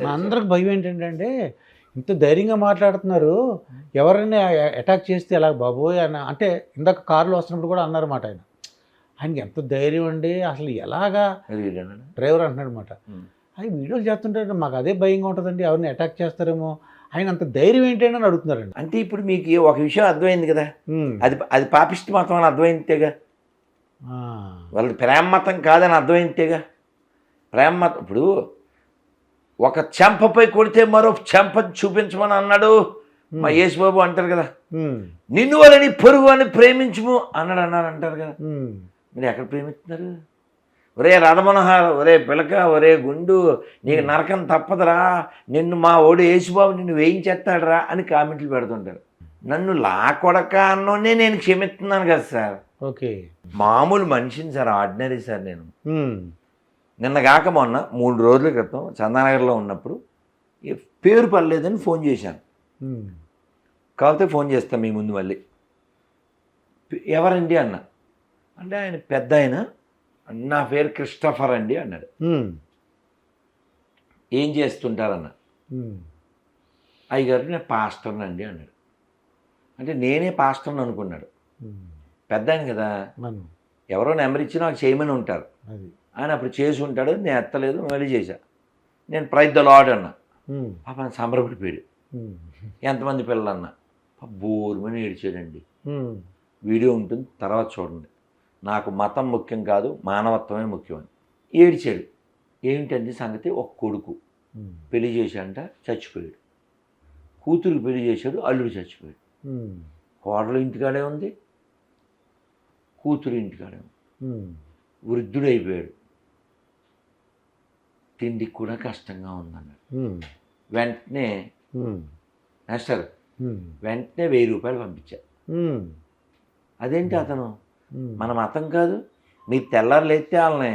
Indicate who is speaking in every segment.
Speaker 1: మా అందరికి భయం ఏంటంటే ఇంత ధైర్యంగా మాట్లాడుతున్నారు, ఎవరైనా అటాక్ చేస్తే ఎలా బాబోయ్ అని. అంటే ఇందాక కారులో వస్తున్నప్పుడు కూడా అన్నారన్నమాట ఆయన. ఆయనకి ఎంత ధైర్యం అండి, అసలు ఎలాగా డ్రైవర్ అంటున్నాడు అనమాట. అది వీడియోలు చేస్తుంటే మాకు అదే భయంగా ఉంటుందండి, ఎవరిని అటాక్ చేస్తారేమో. ఆయన అంత ధైర్యం ఏంటంటే అని అడుగుతున్నారండి.
Speaker 2: అంటే ఇప్పుడు మీకు ఒక విషయం అర్థమైంది కదా, అది అది పాపిష్టి మతం అని అర్థమైందేగా, వాళ్ళది ప్రేమ మతం కాదని అర్థమైందేగా. ప్రేమ మతం ఇప్పుడు ఒక చెంపపై కొడితే మరో చెంప చూపించమని అన్నాడు మా యేసుబాబు అంటారు కదా, నిన్ను వాళ్ళని పొరుగు అని ప్రేమించుము అన్నాడు అంటారు కదా. మీరు ఎక్కడ ప్రేమిస్తున్నారు? ఒరే రథమనోహర్, ఒరే పిలక, ఒరే గుండు, నీకు నరకం తప్పదురా, నిన్ను మా ఓడు యేసుబాబు నిన్ను వేయించేస్తాడురా అని కామెంట్లు పెడుతుంటారు. నన్ను కొడక అన్నోనే నేను క్షమిస్తున్నాను కదా సార్.
Speaker 1: ఓకే,
Speaker 2: మామూలు మనిషిని సార్, ఆర్డినరీ సార్. నేను నిన్న కాక మొన్న 3 రోజుల క్రితం చందానగర్లో ఉన్నప్పుడు పేరు పర్లేదని ఫోన్ చేశాను. కాకపోతే ఫోన్ చేస్తాను మీ ముందు మళ్ళీ. ఎవరండి అన్న అంటే, ఆయన పెద్ద ఆయన, నా పేరు క్రిస్టఫర్ అండి అన్నాడు. ఏం చేస్తుంటారన్న, అయ్యగారు నేను పాస్టర్ని అండి అన్నాడు. అంటే నేనే పాస్టర్ని అనుకున్నాడు. పెద్ద ఆయన కదా, ఎవరో నెంబర్ ఇచ్చి నాకు చేయమని ఉంటారు. ఆయన అప్పుడు చేసి ఉంటాడు, నేను ఎత్తలేదు, మళ్ళీ చేశా. నేను ప్రైజ్ ద లార్డ్ అన్నా. పాప సంబరపడిపోయాడు. ఎంతమంది పిల్లలు అన్నా, బోరుమని ఏడ్చాడండి. వీడియో ఉంటుంది, తర్వాత చూడండి. నాకు మతం ముఖ్యం కాదు, మానవత్వమే ముఖ్యమని ఏడ్చాడు. ఏమిటండి సంగతి? ఒక కొడుకు పెళ్లి చేశాడంట, చచ్చిపోయాడు. కూతురు పెళ్లి చేశాడు, అల్లుడు చచ్చిపోయాడు. కోడలు ఇంటికాడే ఉంది, కూతురు ఇంటికాడే ఉంది. వృద్ధుడైపోయాడు, తిండికి కూడా కష్టంగా ఉందన్నాడు. వెంటనే మాస్టర్ వెంటనే 1000 రూపాయలు పంపించారు. అదేంటి అతను మన మతం కాదు, మీరు తెల్లారు లేస్తే వాళ్ళని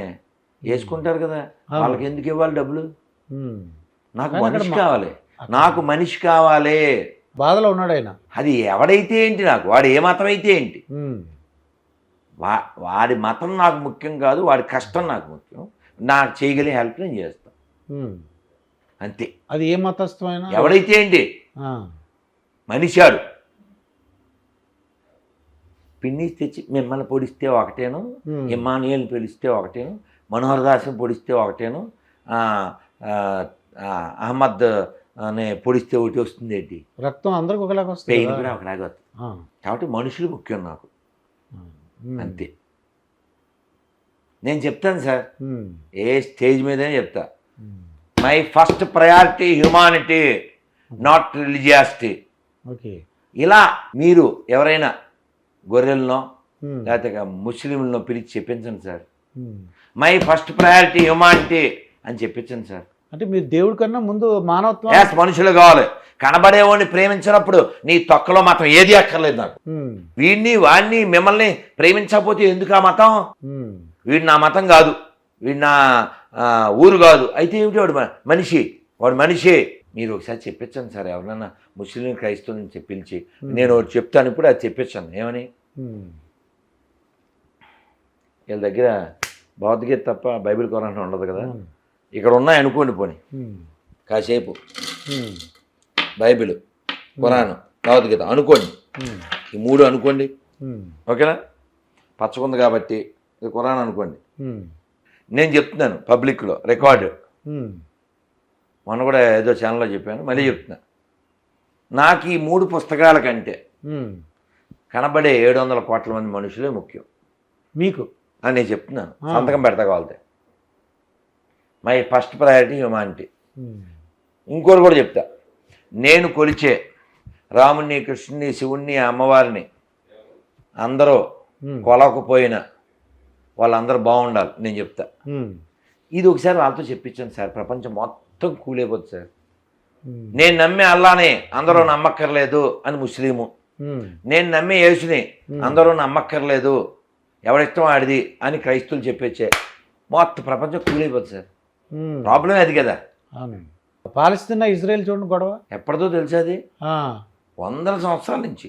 Speaker 2: వేసుకుంటారు కదా, వాళ్ళకి ఎందుకు ఇవ్వాలి డబ్బులు? నాకు మనిషి కావాలి, నాకు మనిషి కావాలి.
Speaker 1: బాధలో ఉన్నాడు ఆయన.
Speaker 2: అది ఎవడైతే ఏంటి, నాకు వాడు ఏ మతం అయితే ఏంటి, వాడి మతం నాకు ముఖ్యం కాదు, వాడి కష్టం నాకు ముఖ్యం. నాకు చేయగలిగే హెల్ప్ నేను చేస్తాను, అంతే.
Speaker 1: అది ఏ మతస్థమైన
Speaker 2: ఎవడైతే ఏంటి, మనిషాడు. పిన్ని తెచ్చి మిమ్మల్ని పొడిస్తే ఒకటేను, ఇమ్మానుయేల్ని పిలిస్తే ఒకటేను, మనోహర్ దాస్ని పొడిస్తే ఒకటేను, అహ్మద్ అనే పొడిస్తే ఒకటి వస్తుంది ఏంటి,
Speaker 1: రక్తం అందరికి ఒకలాగా వస్తుంది,
Speaker 2: పెయిన్ కూడా ఒకలాగా వస్తుంది. కాబట్టి మనుషులు ముఖ్యం నాకు, అంతే. నేను చెప్తాను సార్, ఏ స్టేజ్ మీదనే చెప్తా, my first priority humanity, not religiosity.
Speaker 1: Okay,
Speaker 2: ఇలా మీరు ఎవరైనా గొర్రెలనో లేకపోతే ముస్లింలను పిలిచి చెప్పించండి sir, my first priority humanity అని చెప్పించండి సార్.
Speaker 1: అంటే మీరు దేవుడి కన్నా ముందు మానవత్వం.
Speaker 2: మనుషులు కావాలి. కనబడేవాడిని ప్రేమించినప్పుడు నీ తొక్కలో మతం ఏది అక్కర్లేదు నాకు. వీడిని వాడిని మిమ్మల్ని ప్రేమించకపోతే ఎందుకు ఆ మతం? వీడు నా మతం కాదు, వీడు నా ఊరు కాదు, అయితే ఏమిటి వాడు మనిషి, వాడు మనిషి. మీరు ఒకసారి చెప్పించండి సార్, ఎవరన్నా ముస్లిం క్రైస్తవుని పిలిచి. నేను ఒకటి చెప్తాను ఇప్పుడు, అది చెప్పించాను. ఏమని? వీళ్ళ దగ్గర భగవద్గీత తప్ప బైబిల్ ఖురాన్ ఉండదు కదా, ఇక్కడ ఉన్నాయి అనుకోండి. పోనీ కాసేపు బైబిల్, ఖురాన్, భగవద్గీత అనుకోండి, ఈ 3 అనుకోండి. ఓకేనా? పచ్చకుంది కాబట్టి ఇది ఖురాన్ అనుకోండి. నేను చెప్తున్నాను పబ్లిక్లో రికార్డు, మొన్న కూడా ఏదో ఛానల్లో చెప్పాను, మళ్ళీ చెప్తున్నా. నాకు ఈ 3 పుస్తకాల కంటే కనబడే 700 కోట్ల మంది మనుషులే ముఖ్యం
Speaker 1: మీకు
Speaker 2: అని నేను చెప్తున్నాను. సంతకం పెడతా కావాలితే. My first priority humanity. ఇంకోటి కూడా చెప్తా, నేను కొలిచే రాముణ్ణి, కృష్ణుని, శివుణ్ణి, అమ్మవారిని అందరూ కొలకపోయిన వాళ్ళందరూ బాగుండాలి నేను చెప్తా. ఇది ఒకసారి వాళ్ళతో చెప్పించాను సార్, ప్రపంచం మొత్తం కూలైపోతుంది సార్. నేను నమ్మే అల్లానే అందరూ నమ్మక్కర్లేదు అని ముస్లిము, నేను నమ్మే యేసుని అందరూ నమ్మక్కర్లేదు, ఎవడిష్టం ఆడిది అని క్రైస్తవులు చెప్పేచ్చే, మొత్తం ప్రపంచం కూలైపోతుంది సార్. ప్రాబ్లం అది కదా.
Speaker 1: పాలస్తీనా ఇజ్రాయెల్ చూడండి గొడవ
Speaker 2: ఎప్పటిదో తెలుసా, అది 100 సంవత్సరాల నుంచి.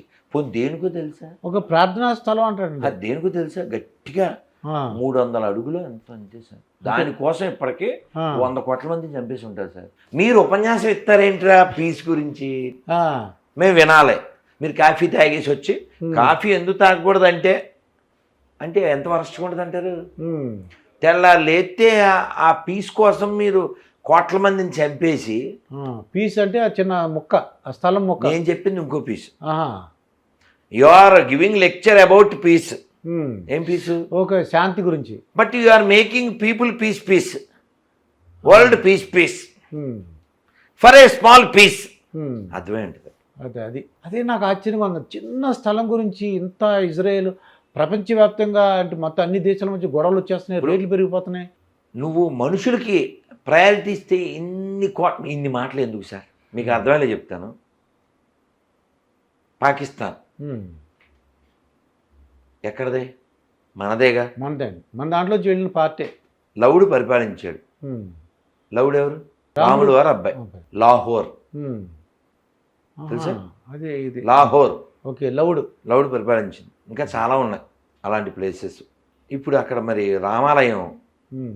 Speaker 2: దేనికో తెలుసా?
Speaker 1: ఒక ప్రార్థనా స్థలం అంటాడు.
Speaker 2: అది దేనికో తెలుసా? గట్టిగా 300 అడుగులు ఎంత అంతే సార్. దానికోసం ఇప్పటికీ
Speaker 1: ఆ.
Speaker 2: 100 కోట్ల మందిని చంపేసి ఉంటారు సార్. మీరు ఉపన్యాసం ఇస్తారేంట్రా పీస్ గురించి? మేము వినాలి. మీరు కాఫీ తాగేసి వచ్చి కాఫీ ఎందుకు తాగకూడదు అంటే ఎంత వరస్ట్గా ఉంటుంది అంటారు. తెల్లారు లేస్తే ఆ పీస్ కోసం మీరు కోట్ల మందిని చంపేసి,
Speaker 1: పీస్ అంటే ఆ చిన్న ముక్క, ఆ స్థలం ముక్క.
Speaker 2: నేను చెప్పింది ఇంకో piece. You are giving lecture about peace. ఏం పీసు?
Speaker 1: ఓకే, శాంతి గురించి.
Speaker 2: But you are making people peace world peace for a small piece. అర్థమే ఉంటుంది.
Speaker 1: అదే నాకు ఆశ్చర్యంగా ఉంది. చిన్న స్థలం గురించి ఇంత ఇజ్రాయేల్ ప్రపంచవ్యాప్తంగా అంటే మొత్తం అన్ని దేశాల మధ్య గొడవలు వచ్చేస్తున్నాయి, రేట్లు పెరిగిపోతున్నాయి.
Speaker 2: నువ్వు మనుషులకి ప్రయారిటీ ఇస్తే ఇన్ని మాటలు ఎందుకు సార్? మీకు అర్థమయ్యేలా చెప్తాను. పాకిస్తాన్ ఎక్కడదే? మనదేగా.
Speaker 1: మనదండి. మన దాంట్లోంచి వెళ్ళిన పార్టీ.
Speaker 2: లవుడు పరిపాలించాడు. లవుడు ఎవరు? రాముడు వారు అబ్బాయి. లాహోర్ తెలుసా?
Speaker 1: అదే ఇది
Speaker 2: లాహోర్.
Speaker 1: ఓకే, లవుడు
Speaker 2: పరిపాలించింది. ఇంకా చాలా ఉన్నాయి అలాంటి ప్లేసెస్. ఇప్పుడు అక్కడ మరి రామాలయం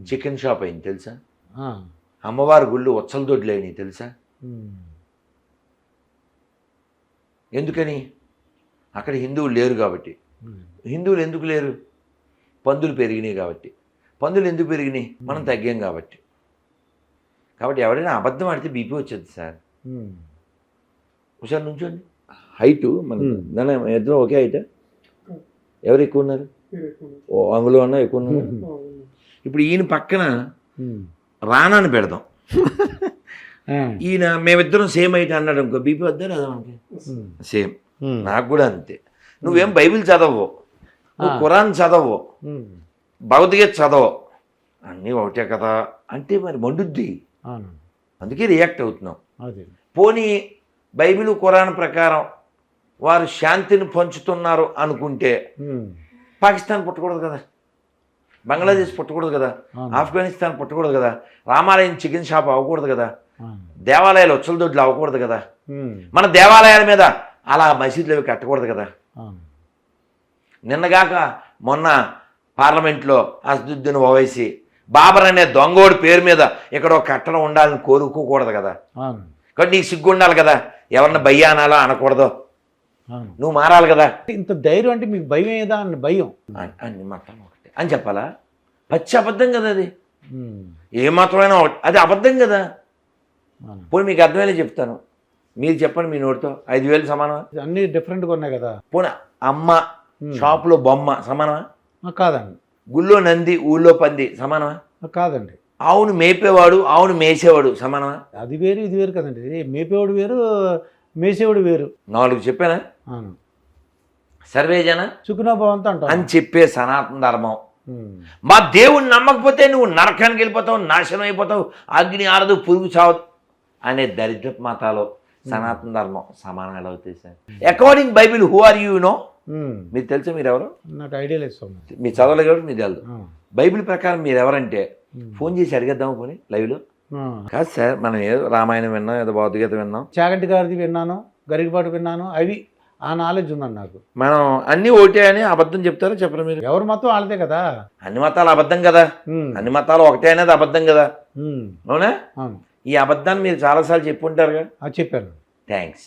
Speaker 2: చికెన్ షాప్ అయింది తెలుసా? అమ్మవారి గుళ్ళు ఒచ్చల దొడ్లేని తెలుసా? ఎందుకని? అక్కడ హిందువులు లేరు కాబట్టి. హిందువులు ఎందుకు లేరు? పందులు పెరిగినాయి కాబట్టి. పందులు ఎందుకు పెరిగినాయి? మనం తగ్గాం కాబట్టి. ఎవరైనా అబద్ధం ఆడితే బీపీ వచ్చేది సార్. ఒకసారి నుంచోండి. హైటు మన దాని ఇద్దరు ఒకే హైట్. ఎవరు ఎక్కువ ఉన్నారు? అందులో ఉన్నా ఎక్కువ ఉన్నారు. ఇప్పుడు ఈయన పక్కన రానాని పెడదాం. ఈయన మేమిద్దరం సేమ్ హైట్ అన్నాడు అనుకో, బీపీ వద్దా లేదా మనకి? సేమ్. నాకు కూడా అంతే. నువ్వేం బైబిల్ చదవవు, నువ్వు ఖురాన్ చదవవు, భగవద్గీత చదవవు, అన్నీ ఒకటే కదా అంటే మరి మండుద్ది. అందుకే రియాక్ట్ అవుతున్నాం. పోనీ బైబిల్ ఖురాన్ ప్రకారం వారు శాంతిని పంచుతున్నారు అనుకుంటే పాకిస్తాన్ పుట్టకూడదు కదా, బంగ్లాదేశ్ పుట్టకూడదు కదా, ఆఫ్ఘనిస్తాన్ పుట్టకూడదు కదా, రామాలయం చికెన్ షాప్ అవ్వకూడదు కదా, దేవాలయాలు ఒచ్చల దొడ్లు అవ్వకూడదు కదా, మన దేవాలయాల మీద అలా మసీదులు అవి కట్టకూడదు కదా. నిన్నగాక మొన్న పార్లమెంట్లో అసదుద్దీన్ ఓవైసీ బాబర్ అనే దొంగోడి పేరు మీద ఇక్కడ కట్టడం ఉండాలని కోరుకోకూడదు కదా. కాబట్టి నీకు సిగ్గు ఉండాలి కదా, ఎవరిని భయ్యా అనాలో అనకూడదు, నువ్వు మారాలి కదా.
Speaker 1: ఇంత ధైర్యం అంటే మీకు భయం ఏదా? అని భయం
Speaker 2: అన్ని మతం ఒకటి అని చెప్పాలా? పచ్చి అబద్ధం కదా అది. ఏ మాత్రమైనా అది అబద్ధం కదా. పోనీ మీకు అర్థమయ్యేలా చెప్తాను, మీరు చెప్పండి మీ నోటితో. 5,000 సమానమా?
Speaker 1: అన్నీ డిఫరెంట్గా ఉన్నాయి కదా.
Speaker 2: పోనీ అమ్మ షాపులో బొమ్మ సమానమా?
Speaker 1: కాదండి.
Speaker 2: గుళ్ళో నంది ఊళ్ళో పంది సమానమా?
Speaker 1: కాదండి.
Speaker 2: ఆవును మేపేవాడు ఆవును మేసేవాడు సమానమా?
Speaker 1: అది వేరు ఇది వేరు కదండి. మేపేవాడు వేరు, మేసేవాడు వేరు. 4
Speaker 2: చెప్పానా? సర్వేజన
Speaker 1: సుఖనోభవంతో అంటాం
Speaker 2: అని చెప్పే సనాతన ధర్మం. మా దేవుణ్ణి నమ్మకపోతే నువ్వు నరకానికి వెళ్ళిపోతావు, నాశనం అయిపోతావు, అగ్ని ఆరదు, పురుగు చావదు అనే దరిద్ర మతాలు సనాతన ధర్మం సమానం ఎలా అవుతాయి sir? According Bible who are you no? మీరు తెలుసా మీరు ఎవరు?
Speaker 1: నాకు ఐడియా లేదు.
Speaker 2: మీరు చదవలేదు కాబట్టి మీరు తెలుసు. బైబిల్ ప్రకారం మీరు ఎవరంటే ఫోన్ చేసి అడిగేద్దాము పోనీ లైవ్లో. కాదు సార్, మనం ఏదో రామాయణం విన్నాం, ఏదో భౌతికత విన్నాం,
Speaker 1: చాగంటి గారిది విన్నాను, గరికపాటు విన్నాను, అవి ఆ నాలెడ్జ్ ఉందండి నాకు.
Speaker 2: మనం అన్ని ఒకటే అని అబద్ధం చెప్తారో చెప్పరు మీరు?
Speaker 1: ఎవరి మతం వాళ్ళదే కదా.
Speaker 2: అన్ని మతాలు అబద్ధం కదా, అన్ని మతాలు ఒకటే అనేది అబద్ధం కదా, అవునా? ఈ అబద్ధాన్ని మీరు చాలాసార్లు చెప్పుంటారుగా.
Speaker 1: చెప్పాను.
Speaker 2: థ్యాంక్స్.